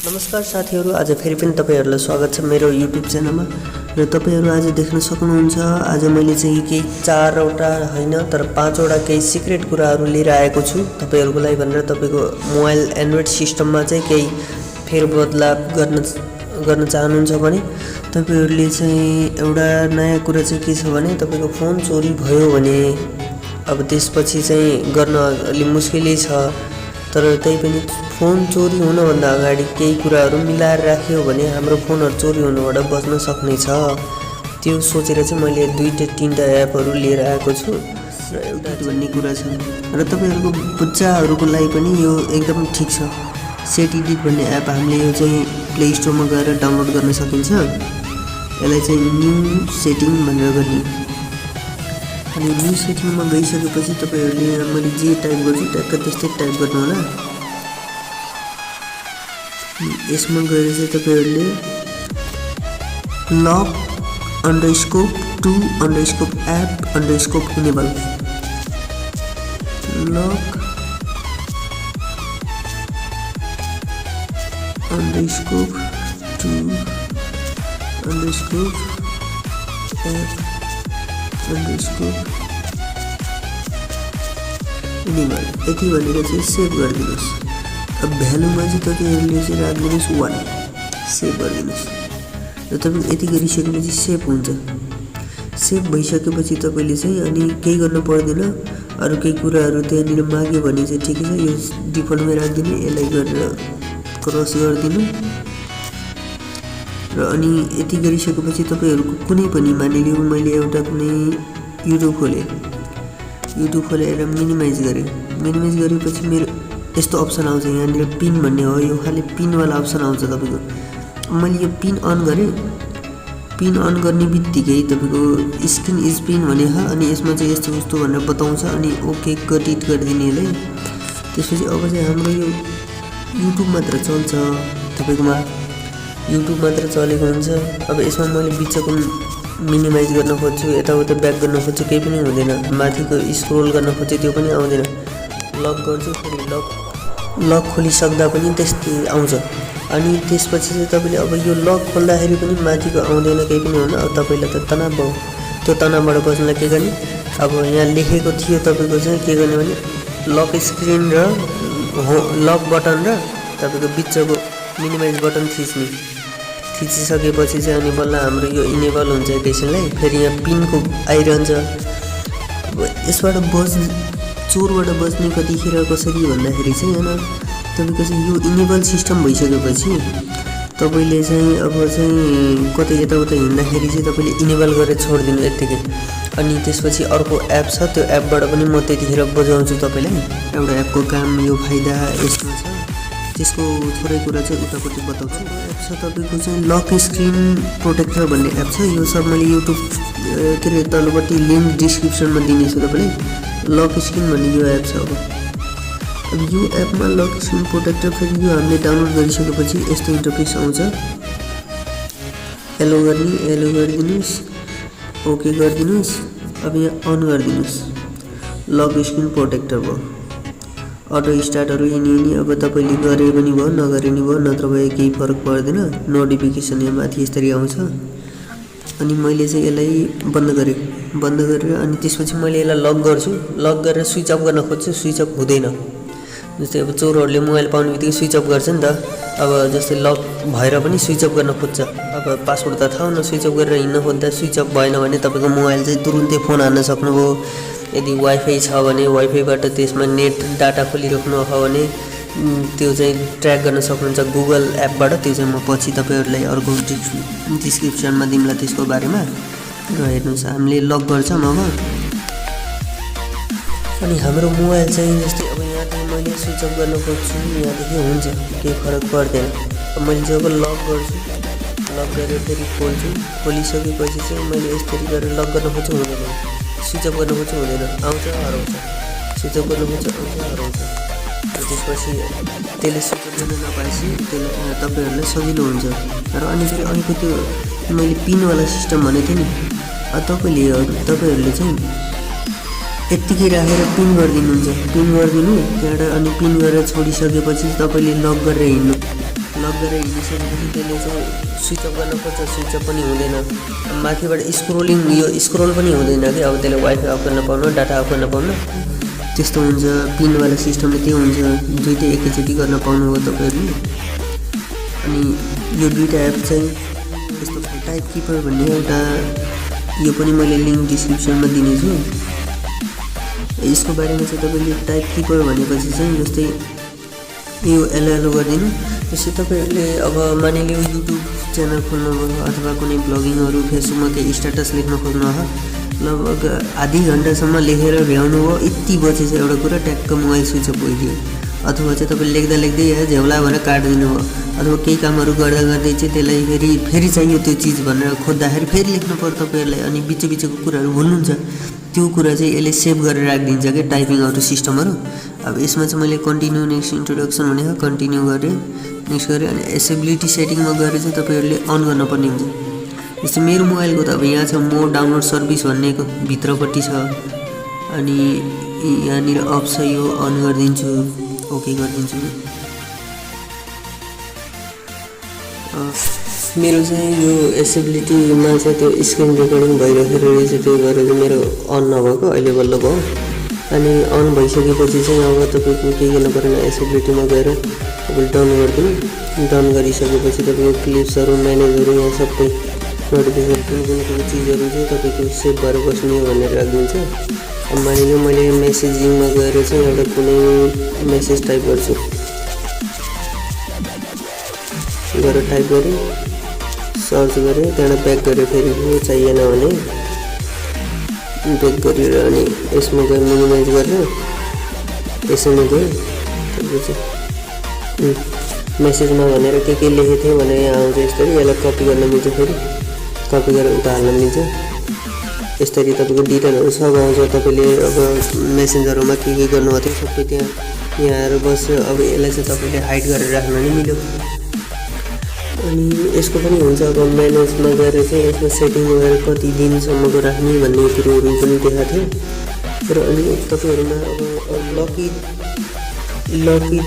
नमस्कार साथीहरु, आज फेरि पनि तपाईहरुलाई स्वागत छ मेरो युट्युब च्यानलमा। र तपाईहरु आज देख्न सक्नुहुन्छ, आज मैले चाहिँ केही 4 वटा हैन तर 5 वटा केही सिक्रेट कुराहरु लिएर आएको छु तपाईहरुको लागि भनेर। तपाईको मोबाइल एन्ड्रोइड सिस्टममा चाहिँ केही फेरबदलाव गर्न चाहनुहुन्छ भने तपाईहरुले चाहिँ एउटा नयाँ कुरा चाहिँ के छ भने तपाईको फोन चोरी भयो भने अब त्यसपछि चाहिँ गर्न अलि मुस्किलै छ। तर त्यही पनि फोन चोरी हुनुभन्दा अगाडि केही कुराहरु मिलाएर राख्यो भने हाम्रो फोनहरु चोरी हुनबाट बच्न सक्ने छ। त्यो सोचेर चाहिँ मैले 2-3 एपहरु लिएर आएको छु र एउटा भन्ने कुरा छ। र तपाईहरुको बच्चाहरुको लागि पनि यो एकदम ठीक छ। सेट एडिट भन्ने एप हामीले यो चाहिँ प्ले स्टोरमा गएर डाउनलोड गर्न सकिन्छ। यसलाई चाहिँ न्यू सेटिङ भनेर गर्ने। अनि न्यू सेटिङमा गइसकेपछि तपाईहरुले मैले जे टाइप गर्छु ट्याक्क त्यस्तै टाइप गर्नु होला। यसमा गएर चाहिँ तपाईहरुले lock _to _app _enable lock _to _app _enable यति भनेर चाहिँ सेभ गरिदिनुस्। अब भ्यालुमा चाहिँ तपाईहरुले चाहिँ राख्दिनुस् 1 सेभ गरिदिनुस्। र तपाईले यति गरिसकेपछि सेभ हुन्छ। सेभ भइसकेपछि तपाईले चाहिँ अनि केही गर्न पर्दैन। अरु केही कुराहरु त्यहाँनिर माग्यो भने चाहिँ ठिकै छ, यो डिफल्टमै राख्दिनु। यसलाई गरेर क्रस गरिदिनु। र अनि यति गरिसकेपछि तपाईहरुको कुनै पनि मानिलिउँ मैले एउटा कुनै युट्युब खोलेर मिनिमाइज गरेपछि मेरो यस्तो अप्सन आउँछ। यहाँनिर पिन भन्ने हो, यो खाली पिन वाला अप्सन आउँछ तपाईको। मैले यो पिन अन गरे, पिन अन गर्ने बित्तिकै तपाईको स्क्रिन इज पिन भने ह अनि यसमा चाहिँ यस्तो उस्तो भनेर बताउँछ। अनि ओके गटिट गरिदिने यसलाई। त्यसपछि अब चाहिँ हाम्रो यो युट्युब मात्र चल्छ। तपाईकोमा युट्युब मात्र चलेको हुन्छ। अब यसमा मैले बिचको मिनिमाइज गर्न खोज्छु, यताउता ब्याक गर्न खोज्छु, केही पनि हुँदैन। माथिको स्क्रोल गर्न खोज्छु, त्यो पनि आउँदैन। लक गर्छु, फेरि लक खोलिसक्दा पनि त्यस्तै आउँछ। अनि त्यसपछि चाहिँ तपाईले अब यो लक खोल्दाखेरि पनि माथिको आउँदैन, केही पनि हुँदैन। अब तपाईलाई त तनाव भयो। त्यो तनावबाट बच्नलाई के गर्ने, अब यहाँ लेखेको थियो तपाईको चाहिँ के गर्ने भने लक स्क्रिन र लक बटन र तपाईको बिचको मिनिमाइज बटन थिचिसकेपछि चाहिँ अनि बल्ल हाम्रो यो इनेबल हुन्छ एकैछिनलाई। फेरि यहाँ पिनको आइरहन्छ। यसबाट चोरबाट बच्ने कतिखेर कसरी भन्दाखेरि चाहिँ हैन, तपाईको चाहिँ यो इनेबल सिस्टम भइसकेपछि तपाईले चाहिँ अब चाहिँ कतै यताउता हिँड्दाखेरि चाहिँ तपाईले इनेबल गरेर छोड्दिनु यतिकै। अनि त्यसपछि अर्को एप छ, त्यो एपबाट पनि म त्यतिखेर बजाउँछु तपाईलाई। एउटा एपको काम यो फाइदा यसमा छ, त्यसको थोरै कुरा चाहिँ उतापट्टि बताउँछु। एप छ तपाईको चाहिँ लक स्क्रिन प्रोटेक्टर भन्ने एप छ। यो सब मैले युट्युब के रे तलपट्टि लिंक डिस्क्रिप्सनमा दिनेछु तपाईलाई। लक स्क्रिन भन्ने यो एप छ। अब यो एपमा लक स्क्रिन प्रोटेक्टर फेरि यो हामीले डाउनलोड गरिसकेपछि यस्तो इन्टरफेस आउँछ। Yellow गरिदिनुस्, okay गरिदिनुस्। अब यहाँ अन गरिदिनुस्। लक स्क्रिन प्रोटेक्टर भयो। अटो स्टार्टहरु यिनी अब तपाईले गरे पनि भयो, नगरे नि भयो, नत्र भए केही फरक पर्दैन। नोटिफिकेसन यहाँ माथि यसरी आउँछ। अनि मैले चाहिँ यसलाई बन्द गरेर अनि त्यसपछि मैले यसलाई लक गर्छु। लक गरेर स्विच अफ गर्न खोज्छु, स्विच अफ हुँदैन। जस्तै अब चोरहरुले मोबाइल पाउने बित्तिकै स्विच अफ गर्छ नि त। अब जस्तै लक भएर पनि स्विच अफ गर्न खोज्छ। अब पासवर्ड त थाहा हुन स्विच अफ गरेर हिँड्न खोज्दा स्विच अफ भएन भने तपाईको मोबाइल चाहिँ तुरुन्तै फोन हान्न सक्नुभयो। यदि वाइफाई छ भने वाइफाईबाट त्यसमा नेट डाटा खोलिराख्नु हो भने त्यो चाहिँ ट्र्याक गर्न सक्नुहुन्छ गुगल एपबाट। त्यो चाहिँ म पछि तपाईहरुलाई अर्को डिस्क्रिप्सनमा दिउँला त्यसको बारेमा। र हेर्नुस् हामीले लक गर्छौं अब। अनि हाम्रो मोबाइल चाहिँ जस्तै अब यहाँदेखि मैले स्विच अफ गर्न खोज्छु, यहाँदेखि हुन्छ, केही फरक पर्दैन। अब मैले जब लक गर्छु, लक गरेर फेरि खोल्छु, खोलिसकेपछि चाहिँ मैले यसरी गरेर लक गर्न खोज्छु, हुँदैन। स्विच अफ गर्न खोज्छु, हुँदैन, आउँछ हराउँछ। स्विच अफ गर्न खोज्छु, आउँछ हराउँछ। त्यसपछि त्यसले स्विच अफ गर्न नपाएपछि त्यसले तपाईहरुलाई सजिलो हुन्छ। र अनि फेरि अर्को त्यो मैले पिनवाला सिस्टम भनेको थिएँ नि, तपाईहरुले चाहिँ यतिकै राखेर पिन गरिदिनुहुन्छ। पिन गरिदिनु त्यहाँबाट अनि पिन गरेर छोडिसकेपछि तपाईले लक गरेर हिँड्नु। लक गरेर हिँडिसकेपछि त्यसले चाहिँ स्विच अफ गर्नुपर्छ, स्विच अफ पनि हुँदैन। माथिबाट स्क्रोलिङ यो स्क्रोल पनि हुँदैन कि अब त्यसले वाइफाई अफ गर्न पाउनु, डाटा अफ गर्न पाउनु, त्यस्तो हुन्छ। पिनवाला सिस्टमले त्यो हुन्छ, दुइटै एकैचोटि गर्न पाउनुभयो तपाईँहरूले। अनि यो दुईवटा एप चाहिँ यस्तो टाइप किपर भन्ने एउटा, यो पनि मैले लिङ्क डिस्क्रिप्सनमा दिनेछु। यसको बारेमा चाहिँ तपाईँले टाइप किपर भनेपछि चाहिँ जस्तै यो एलएल गरिदिनु। त्यसै तपाईँहरूले अब मानिलियो युट्युब च्यानल खोल्नुभयो अथवा कुनै ब्लगिङहरू फेसबुकमा केही स्ट्याटस लेख्न खोज्नुभयो, लगभग आधी घन्टासम्म लेखेर भ्याउनु भयो, यति बजेछ एउटा कुरा ट्याक्क मोबाइल स्विच अफ भइदियो। अथवा चाहिँ तपाईँ लेख्दा लेख्दै झ्याउला भनेर काटिदिनु भयो, अथवा केही कामहरू गर्दा गर्दै चाहिँ त्यसलाई फेरि चाहियो त्यो चिज भनेर खोज्दाखेरि फेरि लेख्नु पर्यो तपाईँहरूलाई। अनि बिचको कुराहरू भुल्नुहुन्छ, त्यो कुरा चाहिँ यसले सेभ गरेर राखिदिन्छ क्या टाइपिङहरू सिस्टमहरू। अब यसमा चाहिँ मैले कन्टिन्यू नेक्स्ट इन्ट्रोडक्सन भनेको कन्टिन्यू गरेँ, नेक्स्ट गरेँ। अनि एसेबिलिटी सेटिङमा गएर चाहिँ तपाईँहरूले अन गर्नुपर्ने हुन्छ। जस्तै मेरो मोबाइलको त अब यहाँ छ मोर डाउनलोड सर्भिस भन्नेको भित्रपट्टि छ, अनि यहाँनिर अफ छ, यो अन गरिदिन्छु, ओके गरिदिन्छु। मेरो चाहिँ यो एसेबिलिटीमा चाहिँ त्यो स्क्रिन रेकर्डिङ भइरहेको रहेछ, त्यो भएर चाहिँ मेरो अन नभएको अहिले बल्ल भयो। अनि अन भइसकेपछि चाहिँ अब तपाईँको केही गर्नु परेन, एसेबिलिटीमा गएर तपाईँले डन गरिदिनु। डन गरिसकेपछि तपाईँको क्लिप्सहरू, म्यानेजहरू, यहाँ सबै नोटिफिकेसन कुन चिजहरू चाहिँ तपाईँको सेभ भएर बस्ने भनेर राखिदिन्छ। अब मानिलिउँ मैले मेसेजिङमा गएर चाहिँ एउटा कुनै मेसेज टाइप गर्छु, गरेर टाइप गरेँ, सर्च गरेँ, त्यहाँबाट ब्याक गरेँ, फेरि चाहिएन भने ब्याक गरेर अनि यसमा गएर मिनिमाइज गरेर यसैमा गएँ। मेसेजमा भनेर के लेखेको थिएँ भनेर यहाँ आउँछ यसरी, यसलाई कपी गर्न मिल्छ, फेरि कपी गरेर उता हाल्न मिल्छ। यसरी तपाईँको डिटेलहरू सब आउँछ, तपाईँले अब मेसेन्जरमा के गर्नुभएको थियो सबै त्यहाँ आएर बस्छ। अब यसलाई चाहिँ तपाईँले हाइड गरेर राख्न नि मिल्यो। अनि यसको पनि हुन्छ अब म्यानेजमा गएर चाहिँ यसमा सेटिङमा गएर कति दिनसम्मको राख्ने भन्ने कुरोहरू पनि देखाएको थियो। र अनि तपाईँहरूमा अब लकी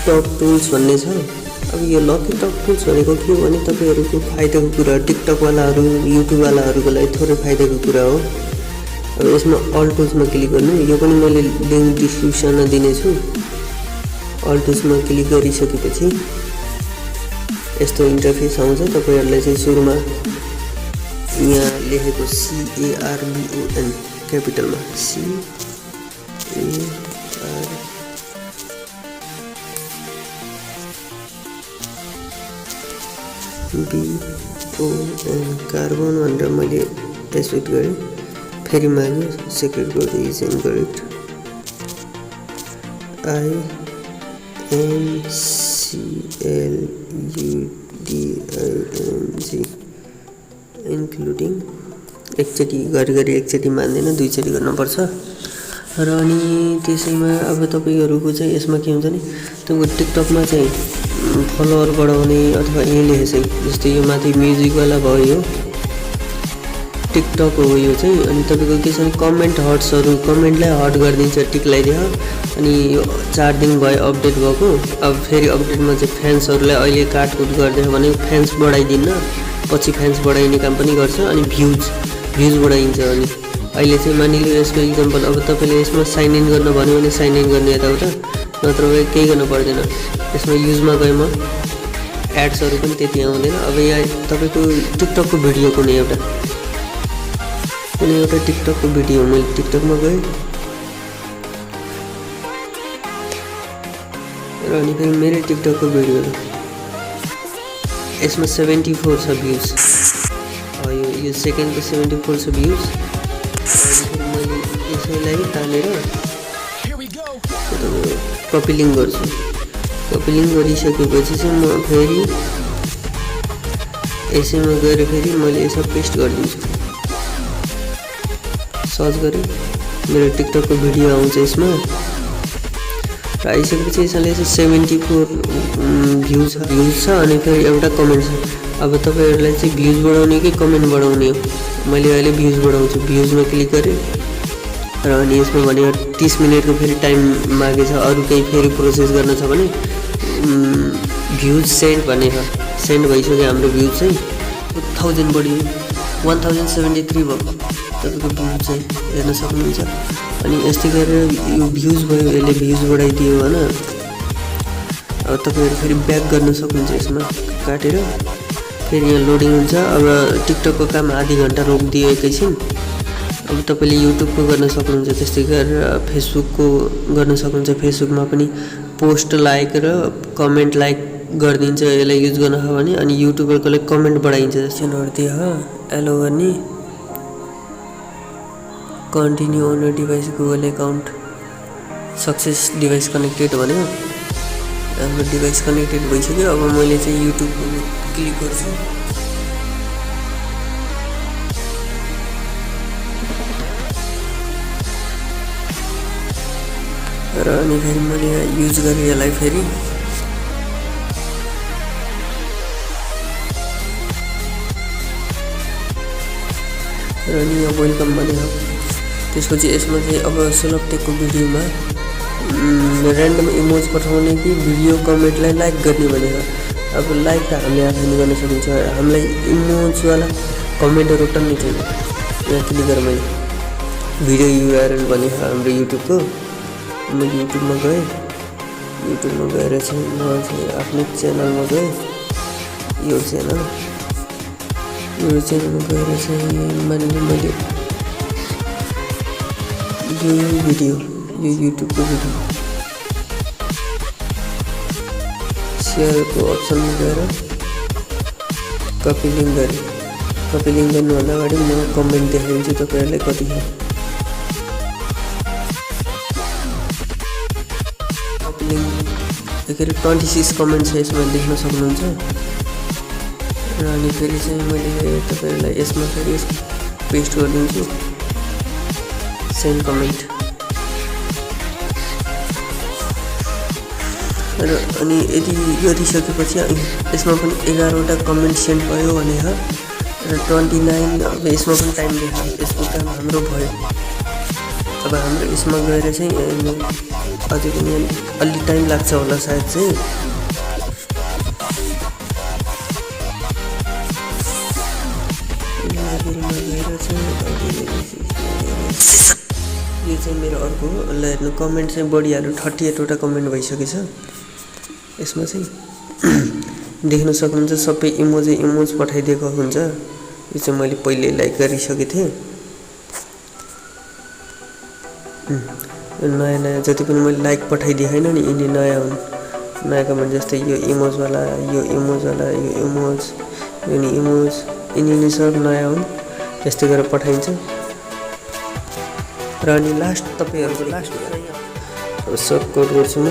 टक टुल्स भन्ने छ। अब यो लकी टक टुल्स भनेको के हो भने तपाईँहरूको फाइदाको कुरा, टिकटकवालाहरू, युट्युबवालाहरूको लागि थोरै फाइदाको कुरा हो। अब यसमा अल टुल्समा क्लिक गर्नु, यो पनि मैले लिङ्क डिस्क्रिप्सनमा दिनेछु। अल टुल्समा क्लिक गरिसकेपछि यस्तो इन्टरफेस आउँछ। तपाईँहरूलाई चाहिँ सुरुमा यहाँ लेखेको CARBON क्यापिटलमा CARBON कार्बन भनेर मैले एक्सपेक्ट गरेँ, फेरि माग्यो secret code is incorrect, INCLUDING including एकचोटि गरी एकचोटि मान्दैन, दुईचोटि गर्नुपर्छ। र अनि त्यसैमा अब तपाईँहरूको चाहिँ यसमा के हुन्छ नि, तपाईँको टिकटकमा चाहिँ फलोवर बढाउने अथवा यही लेखेछ, जस्तै यो माथि म्युजिकवाला भयो, टिकटक हो यो चाहिँ। अनि तपाईँको के छ भने कमेन्ट हट्सहरू, कमेन्टलाई हट गरिदिन्छ, टिक लगाइदियो। अनि यो 4 दिन भयो अपडेट भएको। अब फेरि अपडेटमा चाहिँ फ्यान्सहरूलाई अहिले काटकुट गरिदियो भने फ्यान्स बढाइदिन्न, पछि फ्यान्स बढाइने काम पनि गर्छ। अनि भ्युज बढाइन्छ। अनि अहिले चाहिँ मानिलियो यसको इक्जाम्पल, अब तपाईँले यसमा साइन इन गर्न भन्यो भने साइन इन गर्ने यताउता, नत्र केही गर्नु पर्दैन। यसमा युजमा गएँ म, एड्सहरू पनि त्यति आउँदैन। अब यहाँ तपाईँको टिकटकको भिडियो कुनै एउटा टिकटकको भिडियो, मैले टिकटकमा गएँ र अनि फेरि मेरै टिकटकको भिडियो, यसमा 74 छ भ्युज। यो सेकेन्डको 74 छ भ्युज। मैले यसैलाई तानेर कपी लिङ्क गर्छु। कपी लिङ्क गरिसकेपछि चाहिँ म फेरि यसैमा गएर फेरि मैले यसमा पेस्ट गरिदिन्छु। सर्च गरेँ, मेरो टिकटकको भिडियो आउँछ यसमा। र आइसकेपछि यसले चाहिँ 74 भ्युज छ। अनि फेरि एउटा कमेन्ट छ। अब तपाईँहरूलाई चाहिँ भ्युज बढाउने कि कमेन्ट बढाउने हो? मैले अहिले भ्युज बढाउँछु। भ्युजमा क्लिक गरेँ र अनि यसमा भनेको 30 मिनटको फेरि टाइम मागेछ। अरू केही फेरि प्रोसेस गर्न छ भने भ्युज सेन्ड भनेर सेन्ड भइसक्यो हाम्रो भ्युज चाहिँ 1000 बढ्यो 1073 भयो तपाईँको भ्युज चाहिँ हेर्न सक्नुहुन्छ। अनि यस्तै गरेर यो भ्युज भयो यसले भ्युज बढाइदियो होइन। अब तपाईँहरू फेरि ब्याक गर्न सक्नुहुन्छ यसमा काटेर फेरि यहाँ लोडिङ हुन्छ। अब टिकटकको काम आधी घन्टा रोकिदियो एकैछिन। अब तपाईँले युट्युबको गर्न सक्नुहुन्छ त्यस्तै गरेर फेसबुकको गर्न सक्नुहुन्छ। फेसबुकमा पनि पोस्ट लाइक र कमेन्ट लाइक गरिदिन्छ यसलाई युज गर्न हो भने। अनि युट्युबरकोले कमेन्ट बढाइन्छ जस्तो नर्दियो हो एलो गर्ने continue on device Google account success device connected भन्यो। हाम्रो डिभाइस कनेक्टेड भइसक्यो। अब मैले चाहिँ युट्युब क्लिक गर्छु। र अनि फेरि मैले यहाँ युज गरेँ यसलाई फेरि र अनि यहाँ वेलकम भने हो। त्यसपछि यसमा चाहिँ अब सेलेक्टेडको भिडियोमा ऱ्यान्डम इमोज पठाउने कि भिडियो कमेन्टलाई लाइक गर्ने भनेर। अब लाइक त हामीले आफै गर्न सकिन्छ। हामीलाई इमोजवाला कमेन्टहरू टन्नै छैन। यहाँ क्लिक गरेर मैले भिडियो युआरएल भने हाम्रो युट्युबको म युट्युबमा गएँ। युट्युबमा गएर चाहिँ म चाहिँ आफ्नो च्यानलमा गएँ। यो च्यानलमा गएर चाहिँ मानिलिउँ मैले यो भिडियो यो युट्युबको भिडियो सेयरको अप्सनमा गएर कपी लिङ्क गरेँ। कपी लिङ्क गर्नुभन्दा अगाडि म कमेन्ट देखाइदिन्छु तपाईँहरूलाई कति छ। कपी लिङ्क के अरे 26 कमेन्ट छ यसमा देख्न सक्नुहुन्छ। र अनि फेरि चाहिँ मैले तपाईँहरूलाई यसमा फेरि पेस्ट गरिदिन्छु सेन्ड कमेन्ट। र अनि यदि गरिसकेपछि यसमा पनि 11वटा कमेन्ट सेन्ड भयो भने र 29 अब यसमा पनि टाइम देखायो। यसको काम हाम्रो भयो। अब हाम्रो यसमा गएर चाहिँ अझै पनि अलि टाइम लाग्छ होला सायद चाहिँ। यो चाहिँ मेरो अर्को हो। ल हेर्नु कमेन्ट चाहिँ बढिहाल्यो 38वटा कमेन्ट भइसकेछ। यसमा चाहिँ देख्न सक्नुहुन्छ सबै इमोज पठाइदिएको हुन्छ। यो चाहिँ मैले पहिले लाइक गरिसकेको थिएँ। नयाँ नयाँ जति पनि मैले लाइक पठाइदिएँ होइन नि यिनी नयाँ हुन्। नयाँ कमेन्ट जस्तै यो इमोजवाला यो इमोज यिनी सब नयाँ हुन्। यस्तै गरेर पठाइन्छ। र अनि लास्ट तपाईँहरूको लास्ट सर्टकट गर्छु म।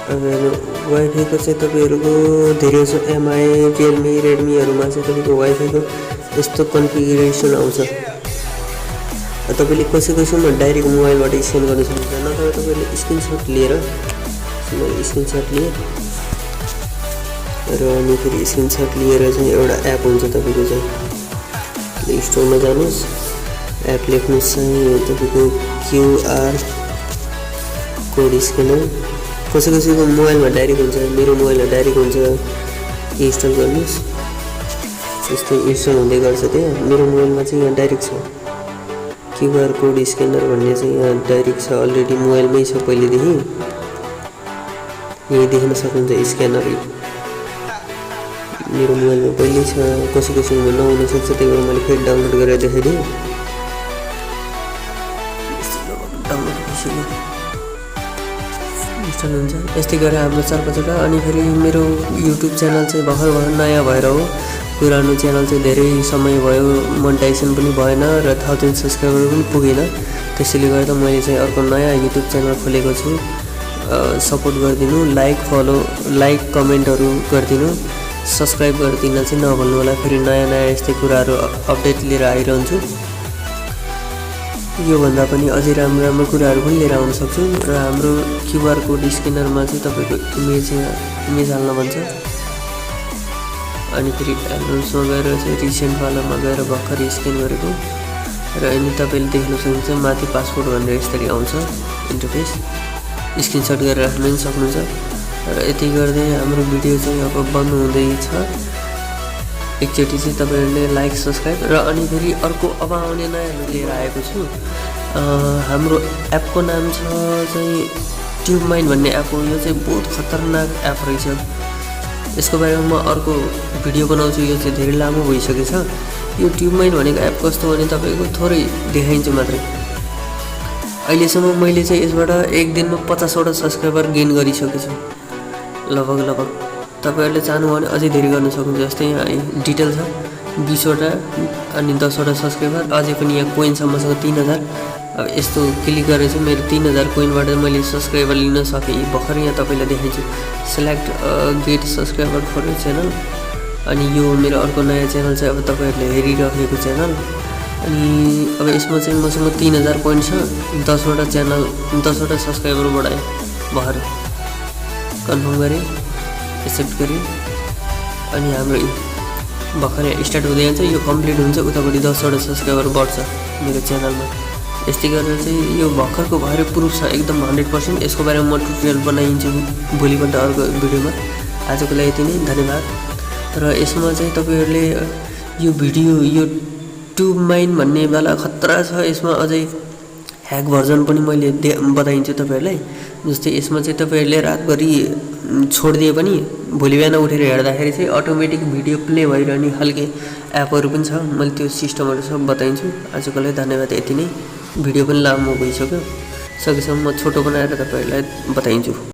अब वाइफाईको चाहिँ तपाईँहरूको धेरै छ एमआई रियलमी रेडमीहरूमा चाहिँ तपाईँको वाइफाईको यस्तो कन्फिगरेसन आउँछ। तपाईँले कसैमा डाइरेक्ट मोबाइलबाट स्क्यान गर्न सक्नुहुन्छ। नत्र तपाईँले स्क्रिनसट लिएर मैले स्क्रिनसट लिएँ। र अनि फेरि स्क्रिनसट लिएर चाहिँ एउटा एप हुन्छ तपाईँको चाहिँ प्ले स्टोरमा जानुहोस्। एप लेख्नुहोस् चाहिँ तपाईँको क्युआर कोड स्क्यानर। कसैको मोबाइलमा डाइरेक्ट हुन्छ। मेरो मोबाइलमा डाइरेक्ट हुन्छ। इन्स्टल गर्नुहोस्। त्यस्तै इन्स्टल हुँदै गर्छ त्यहाँ। मेरो मोबाइलमा चाहिँ यहाँ डाइरेक्ट छ क्युआर कोड स्क्यानर भन्ने चाहिँ यहाँ डाइरेक्ट छ। अलरेडी मोबाइलमै छ पहिलेदेखि। यहीँ देख्न सक्नुहुन्छ स्क्यानर मेरो मोबाइलमा पहिल्यै छ। कसैकोमा नहुनसक्छ त्यही भएर मैले फेरि डाउनलोड गरेर देखाइदिएँ। इन्स्टल हुन्छ। यस्तै गरेर हाम्रो 4-5वटा। अनि फेरि मेरो युट्युब च्यानल चाहिँ भर्खर नयाँ भएर हो। पुरानो च्यानल चाहिँ धेरै समय भयो मोनेटाइजेसन पनि भएन र 1000 सब्सक्राइबर पनि पुगेन। त्यसैले गर्दा मैले चाहिँ अर्को नयाँ युट्युब च्यानल खोलेको छु। सपोर्ट गरिदिनु। लाइक कमेन्टहरू गरिदिनु। सब्सक्राइब गरिदिन चाहिँ नभन्नु होला। फेरि नयाँ नयाँ यस्तै कुराहरू अपडेट लिएर आइरहन्छु। योभन्दा पनि अझै राम्रो कुराहरू पनि लिएर आउन सक्छु। र हाम्रो क्युआर कोड स्क्यानरमा चाहिँ तपाईँको इमेज हाल्न भन्छ। अनि फेरि एल्बम्समा गएर चाहिँ रिसेन्टवालामा गएर भर्खर स्क्यान गरेको। र अनि तपाईँले देख्न सक्नुहुन्छ माथि पासपोर्ट भनेर यसरी आउँछ इन्टरफेस। स्क्रिनसट गरेर राख्न पनि सक्नुहुन्छ। र यति गर्दै हाम्रो भिडियो चाहिँ अब बन्द हुँदैछ। एकचोटि चाहिँ तपाईहरुले लाइक सब्स्क्राइब र अनि फेरि अर्को अब आउने नयाँ लिएर आएको छु। हाम्रो एपको नाम छ चाहिँ ट्युब माइन भन्ने एप हो। यो चाहिँ बहुत खतरनाक एप रहेछ। यसको बारेमा म अर्को भिडियो बनाउँछु। यो चाहिँ धेरै लामो भइसकेछ। यो ट्युब माइन भनेको एप कस्तो भने तपाईको थोरै देखाइन्छु मात्रै। अहिलेसम्म मैले चाहिँ यसबाट एक दिनमा 50 वटा सब्स्क्राइबर गेन गरिसकेको छु लगभग। तपाईहरुले चाहनुभयो भने अझै धेरै गर्न सक्नुहुन्छ। जस्तै यहाँ डिटेल छ 20 वटा अनि 10 वटा सब्स्क्राइबर, अझै पनि यहाँ कोइन छ मसँग 3000। अब यस्तो क्लिक गरेर चाहिँ मेरो 3000 कोइनबाट मैले सब्स्क्राइबर लिन सकेँ। भर्खर यहाँ तपाईलाई देखाइन्छु। Select get subscriber for your channel. अनि यो मेरो अर्को नयाँ च्यानल चाहिँ अब तपाईहरुले हेरिरहेको च्यानल। अनि अब यसमा चाहिँ मसँग 3000 पोइन्ट छ। 10 वटा च्यानल 10 वटा सब्स्क्राइबर बढाएँ भर्खर। कन्फर्म गरेँ, एक्सेप्ट गरेँ। अनि हाम्रो भर्खर स्टार्ट हुँदै जान्छ। यो कम्प्लिट हुन्छ उतापट्टि 10 वटा सब्स्क्राइबर बढ्छ मेरो च्यानलमा। यस्तै गरेर चाहिँ यो भर्खरको भएर प्रुफ छ एकदम 100%। यसको बारेमा म ट्युटोरियल बनाइन्छु भोलिपल्ट अर्को भिडियोमा। आजको लागि यति नै, धन्यवाद। र यसमा चाहिँ तपाईहरुले यो भिडियो यो ट्युब माइन भन्ने वाला खतरा छ। यसमा अझै ह्याक भर्जन पनि मैले बताइन्छु तपाईहरुलाई। जस्तै यसमा चाहिँ तपाईहरुले रातभरि छोडिदिए पनि भोलि बिहान उठेर हेर्दाखेरि चाहिँ अटोमेटिक भिडियो प्ले भइरहने खालके एपहरु पनि छ। मैले त्यो सिस्टमहरु सब बताइन्छु। आजको लागि धन्यवाद, यति नै। भिडियो पनि लामो भइसक्यो। सकेसम्म म छोटो बनाएर तपाईहरुलाई बताइन्छु।